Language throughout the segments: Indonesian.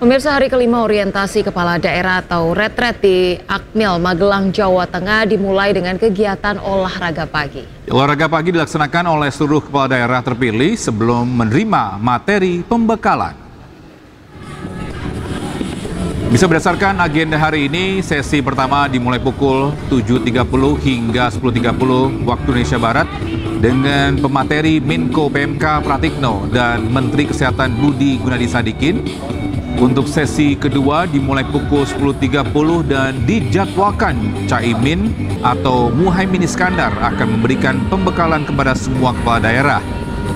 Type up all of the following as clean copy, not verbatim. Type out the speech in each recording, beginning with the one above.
Pemirsa, hari kelima orientasi kepala daerah atau retret di Akmil, Magelang, Jawa Tengah dimulai dengan kegiatan olahraga pagi. Olahraga pagi dilaksanakan oleh seluruh kepala daerah terpilih sebelum menerima materi pembekalan. Bisa berdasarkan agenda hari ini, sesi pertama dimulai pukul 7.30 hingga 10.30 waktu Indonesia Barat dengan pemateri Menko PMK Pratikno dan Menteri Kesehatan Budi Gunadi Sadikin. Untuk sesi kedua dimulai pukul 10.30 dan dijadwalkan Caimin atau Muhaimin Iskandar akan memberikan pembekalan kepada semua kepala daerah.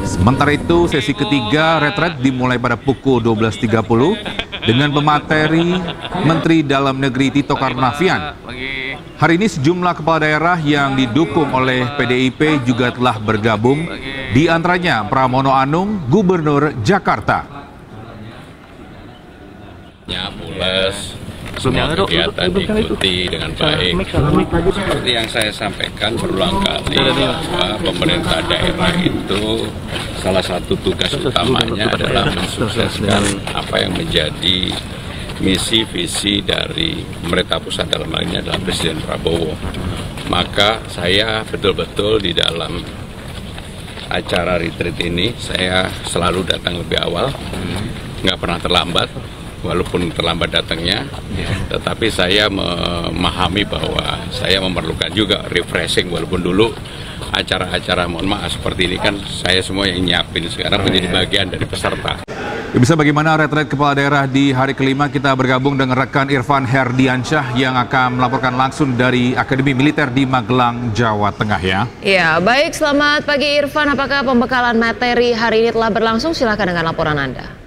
Sementara itu, sesi ketiga retret dimulai pada pukul 12.30 dengan pemateri Menteri Dalam Negeri Tito Karnavian. Hari ini sejumlah kepala daerah yang didukung oleh PDIP juga telah bergabung, di antaranya Pramono Anung, Gubernur Jakarta. Pules, semua kegiatan diikuti dengan baik. Seperti yang saya sampaikan berulang kali, bahwa pemerintah daerah itu salah satu tugas utamanya adalah mensukseskan apa yang menjadi misi visi dari pemerintah pusat, dalam hal ini adalah Presiden Prabowo. Maka saya betul-betul di dalam acara retreat ini saya selalu datang lebih awal, nggak pernah terlambat. Walaupun terlambat datangnya, tetapi saya memahami bahwa saya memerlukan juga refreshing, walaupun dulu acara-acara mohon maaf seperti ini kan saya semua yang nyiapin, sekarang menjadi bagian dari peserta. Bisa bagaimana retret kepala daerah di hari kelima, kita bergabung dengan rekan Irfan Herdiansyah yang akan melaporkan langsung dari Akademi Militer di Magelang, Jawa Tengah ya. Ya, baik, selamat pagi Irfan. Apakah pembekalan materi hari ini telah berlangsung? Silakan dengan laporan Anda.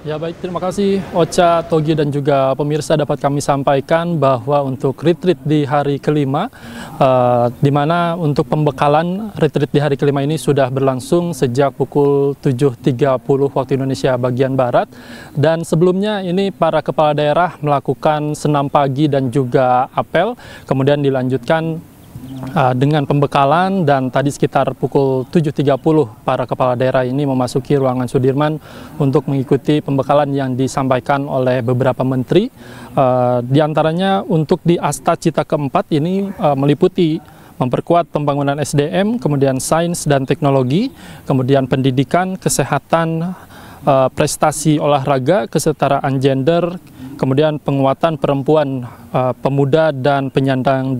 Ya baik, terima kasih Ocha, Togi dan juga pemirsa. Dapat kami sampaikan bahwa untuk retreat di hari kelima, di mana untuk pembekalan retreat di hari kelima ini sudah berlangsung sejak pukul 7.30 waktu Indonesia bagian Barat. Dan sebelumnya ini para kepala daerah melakukan senam pagi dan juga apel, kemudian dilanjutkan dengan pembekalan, dan tadi sekitar pukul 7.30 para kepala daerah ini memasuki ruangan Sudirman untuk mengikuti pembekalan yang disampaikan oleh beberapa menteri. Di antaranya untuk di Asta Cita keempat ini meliputi memperkuat pembangunan SDM, kemudian sains dan teknologi, kemudian pendidikan, kesehatan, prestasi olahraga, kesetaraan gender, kemudian penguatan perempuan, pemuda, dan penyandang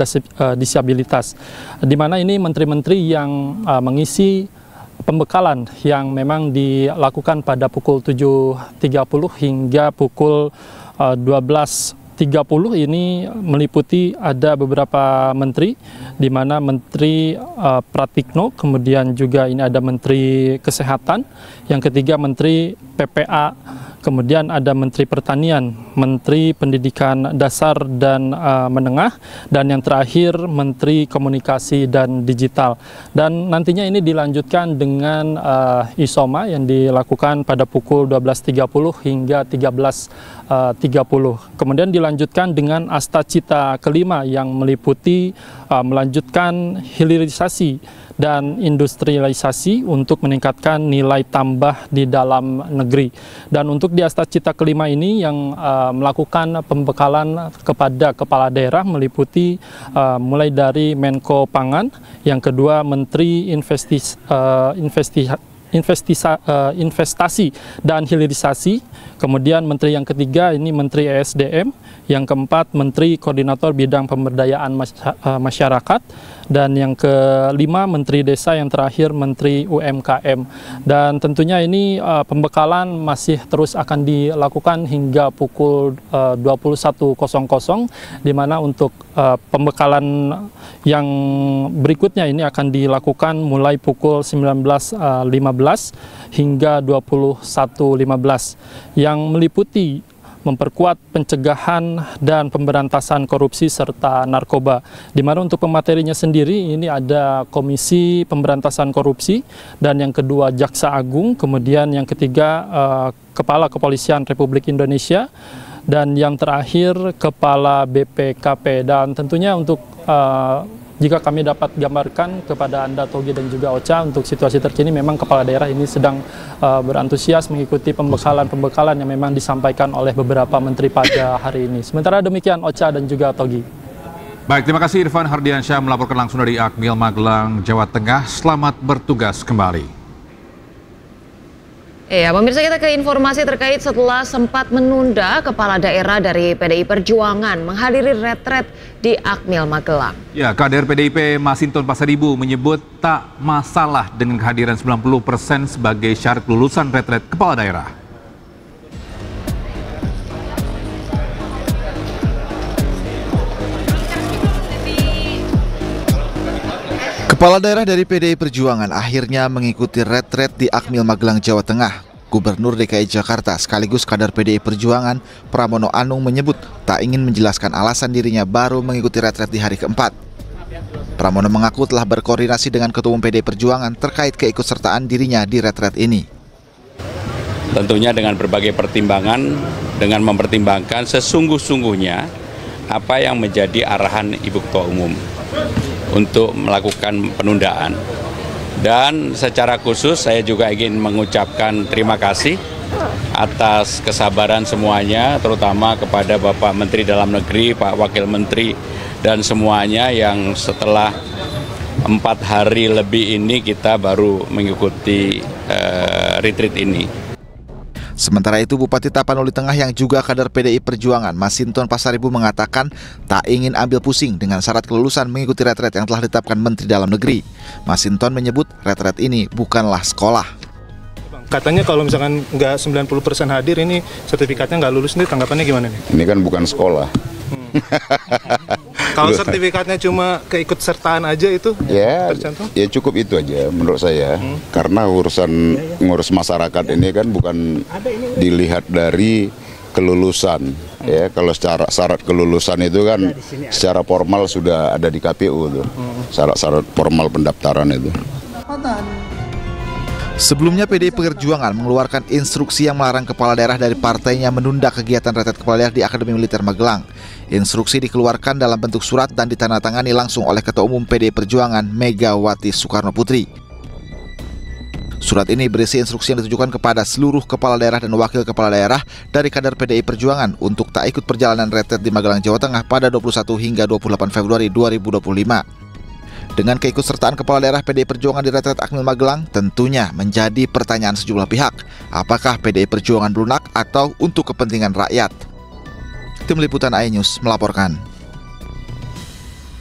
disabilitas. Di mana ini menteri-menteri yang mengisi pembekalan yang memang dilakukan pada pukul 7.30 hingga pukul 12.30 ini meliputi ada beberapa menteri, di mana Menteri Pratikno, kemudian juga ini ada Menteri Kesehatan, yang ketiga Menteri PPA, kemudian ada Menteri Pertanian, Menteri Pendidikan Dasar dan Menengah, dan yang terakhir Menteri Komunikasi dan Digital. Dan nantinya ini dilanjutkan dengan Isoma yang dilakukan pada pukul 12.30 hingga 13.30. Kemudian dilanjutkan dengan Asta Cita kelima yang meliputi melanjutkan hilirisasi dan industrialisasi untuk meningkatkan nilai tambah di dalam negeri. Dan untuk di Asta Cita kelima ini yang melakukan pembekalan kepada kepala daerah meliputi mulai dari Menko Pangan, yang kedua Menteri Investasi dan Hilirisasi, kemudian Menteri yang ketiga ini Menteri ESDM, yang keempat Menteri Koordinator Bidang Pemberdayaan Masyarakat, dan yang kelima Menteri Desa, yang terakhir Menteri UMKM. Dan tentunya ini pembekalan masih terus akan dilakukan hingga pukul 21.00, di mana untuk pembekalan yang berikutnya ini akan dilakukan mulai pukul 19.15 hingga 21.15 yang meliputi memperkuat pencegahan dan pemberantasan korupsi serta narkoba. Di mana untuk pematerinya sendiri ini ada Komisi Pemberantasan Korupsi, dan yang kedua Jaksa Agung, kemudian yang ketiga Kepala Kepolisian Republik Indonesia, dan yang terakhir Kepala BPKP. Dan tentunya untuk jika kami dapat gambarkan kepada Anda, Togi dan juga Ocha, untuk situasi terkini memang kepala daerah ini sedang berantusias mengikuti pembekalan yang memang disampaikan oleh beberapa menteri pada hari ini. Sementara demikian Ocha dan juga Togi. Baik, terima kasih Irfan Hardiansyah melaporkan langsung dari Akmil Magelang, Jawa Tengah. Selamat bertugas kembali. Ya, pemirsa, kita ke informasi terkait setelah sempat menunda, kepala daerah dari PDI Perjuangan menghadiri retret di Akmil Magelang. Ya, kader PDIP Masinton Pasaribu menyebut tak masalah dengan kehadiran 90% sebagai syarat kelulusan retret kepala daerah. Kepala daerah dari PDI Perjuangan akhirnya mengikuti retret di Akmil Magelang, Jawa Tengah. Gubernur DKI Jakarta sekaligus kader PDI Perjuangan, Pramono Anung, menyebut tak ingin menjelaskan alasan dirinya baru mengikuti retret di hari keempat. Pramono mengaku telah berkoordinasi dengan Ketua Umum PDI Perjuangan terkait keikutsertaan dirinya di retret ini. Tentunya dengan berbagai pertimbangan, dengan mempertimbangkan sesungguh-sungguhnya apa yang menjadi arahan Ibu Ketua Umum untuk melakukan penundaan. Dan secara khusus saya juga ingin mengucapkan terima kasih atas kesabaran semuanya, terutama kepada Bapak Menteri Dalam Negeri, Pak Wakil Menteri, dan semuanya yang setelah 4 hari lebih ini kita baru mengikuti retreat ini. Sementara itu, Bupati Tapanuli Tengah yang juga kader PDI Perjuangan, Masinton Pasaribu, mengatakan tak ingin ambil pusing dengan syarat kelulusan mengikuti retret yang telah ditetapkan Menteri Dalam Negeri. Masinton menyebut retret ini bukanlah sekolah. Katanya kalau misalkan nggak 90% hadir, ini sertifikatnya nggak lulus, ini tanggapannya gimana nih? Ini kan bukan sekolah. Kalau sertifikatnya cuma keikutsertaan aja itu tercantum? Ya cukup itu aja menurut saya. Karena ngurus masyarakat ini kan bukan dilihat dari kelulusan. Ya, kalau secara syarat kelulusan itu kan secara formal sudah ada di KPU tuh. Syarat-syarat formal pendaftaran itu. Sebelumnya PDI Perjuangan mengeluarkan instruksi yang melarang kepala daerah dari partainya menunda kegiatan retret kepala daerah di Akademi Militer Magelang. Instruksi dikeluarkan dalam bentuk surat dan ditandatangani langsung oleh Ketua Umum PDI Perjuangan Megawati Soekarno Putri. Surat ini berisi instruksi yang ditujukan kepada seluruh kepala daerah dan wakil kepala daerah dari kader PDI Perjuangan untuk tak ikut perjalanan retret di Magelang, Jawa Tengah pada 21 hingga 28 Februari 2025. Dengan keikutsertaan kepala daerah PDI Perjuangan di retret Akmil Magelang, tentunya menjadi pertanyaan sejumlah pihak. Apakah PDI Perjuangan lunak atau untuk kepentingan rakyat? Tim Liputan iNews melaporkan.